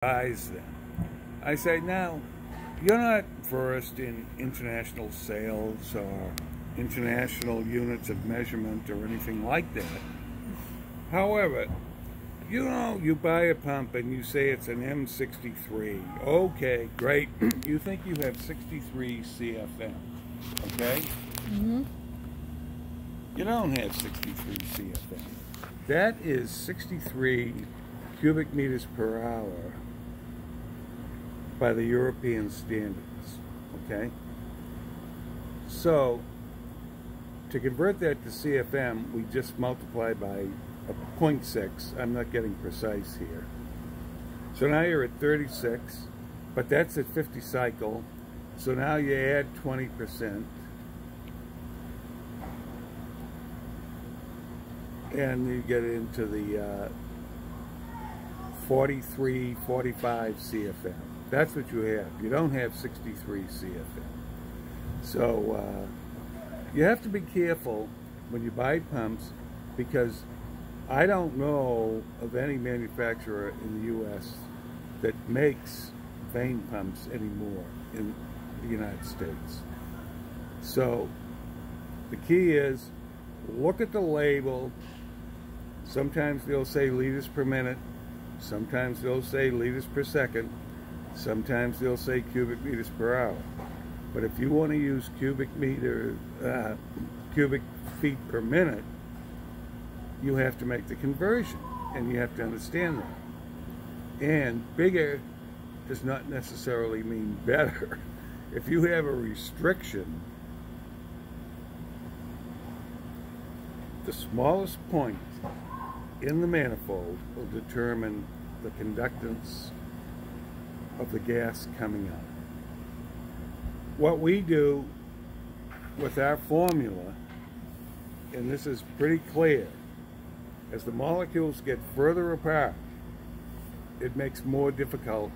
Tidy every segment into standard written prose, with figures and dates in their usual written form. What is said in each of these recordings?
Buys them. I say, now, you're not versed in international sales or international units of measurement or anything like that. However, you know, you buy a pump and you say it's an M63. Okay, great. You think you have 63 CFM, okay? Mm-hmm. You don't have 63 CFM. That is 63 cubic meters per hour by the European standards, okay? So, to convert that to CFM, we just multiply by a 0.6. I'm not getting precise here. So now you're at 36, but that's at 50 cycle. So now you add 20%. And you get into the 43, 45 CFM. That's what you have. You don't have 63 CFM. So you have to be careful when you buy pumps, because I don't know of any manufacturer in the U.S. that makes vane pumps anymore in the United States. So the key is, look at the label. Sometimes they'll say liters per minute. Sometimes they'll say liters per second. Sometimes they'll say cubic meters per hour. But if you want to use cubic feet per minute, you have to make the conversion, and you have to understand that. And bigger does not necessarily mean better. If you have a restriction, the smallest point in the manifold will determine the conductance of the gas coming out. What we do with our formula, and this is pretty clear, as the molecules get further apart, it makes more difficult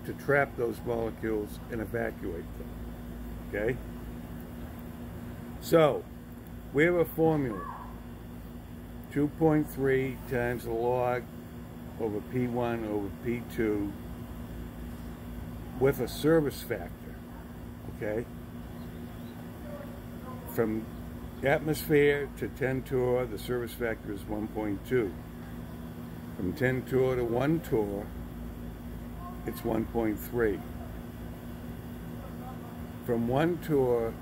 to trap those molecules and evacuate them, okay? So, we have a formula, 2.3 times the log over P1 over P2 with a service factor, okay? From atmosphere to 10 torr, the service factor is 1.2. From 10 torr to 1 torr, it's 1.3. From 1 torr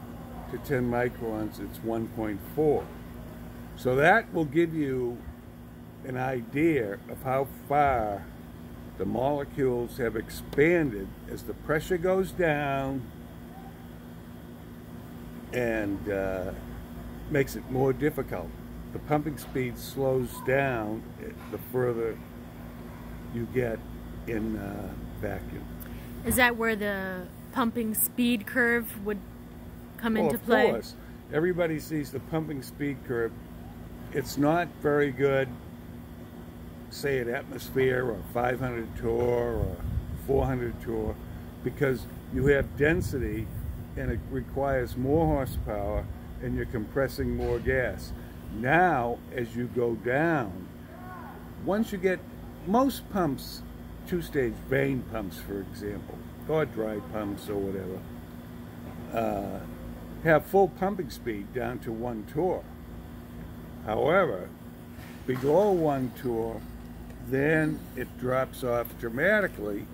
to 10 microns, it's 1.4. So that will give you an idea of how far the molecules have expanded as the pressure goes down, and makes it more difficult. The pumping speed slows down the further you get in vacuum. Is that where the pumping speed curve would come into play? Of course. Everybody sees the pumping speed curve. It's not very good, say at atmosphere or 500 torr or 400 torr, because you have density and it requires more horsepower and you're compressing more gas. Now, as you go down, once you get most pumps, two-stage vane pumps, for example, or dry pumps or whatever, have full pumping speed down to 1 torr. However, below 1 torr, then it drops off dramatically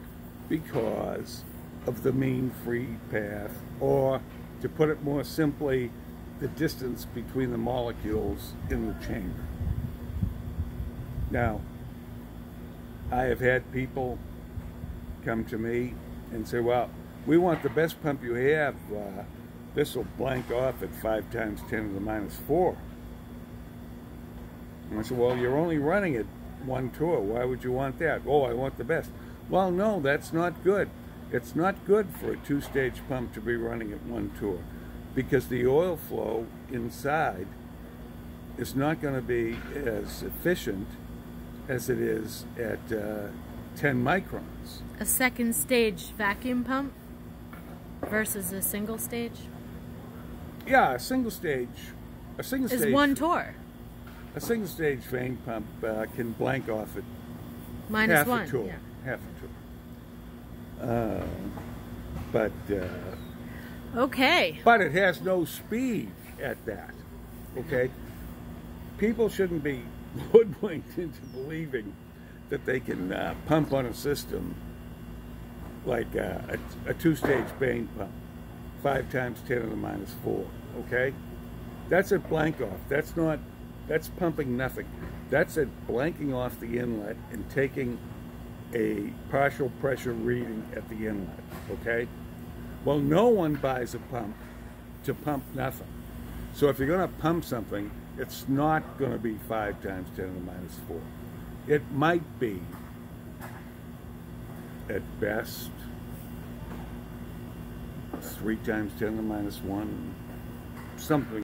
because of the mean free path, or to put it more simply, the distance between the molecules in the chamber. Now, I have had people come to me and say, well, we want the best pump you have. This will blank off at 5 times 10 to the minus 4. And I said, well, you're only running at 1 torr. Why would you want that? Oh, I want the best. Well, no, that's not good. It's not good for a two-stage pump to be running at 1 torr, because the oil flow inside is not going to be as efficient as it is at 10 microns. A second stage vacuum pump versus a single stage? Yeah, a single stage is 1 torr. A single stage vane pump can blank off at minus half 1, a torr. yeah. have to. But Okay. But it has no speed at that. Okay? People shouldn't be hoodwinked into believing that they can pump on a system like a two-stage Bain pump, 5 times 10 to the minus 4. Okay? That's a blank off. That's pumping nothing. That's it blanking off the inlet and taking a partial pressure reading at the inlet. Okay? Well, no one buys a pump to pump nothing. So if you're going to pump something, it's not going to be 5 times 10 to the minus 4. It might be, at best, 3 times 10 to the minus 1, something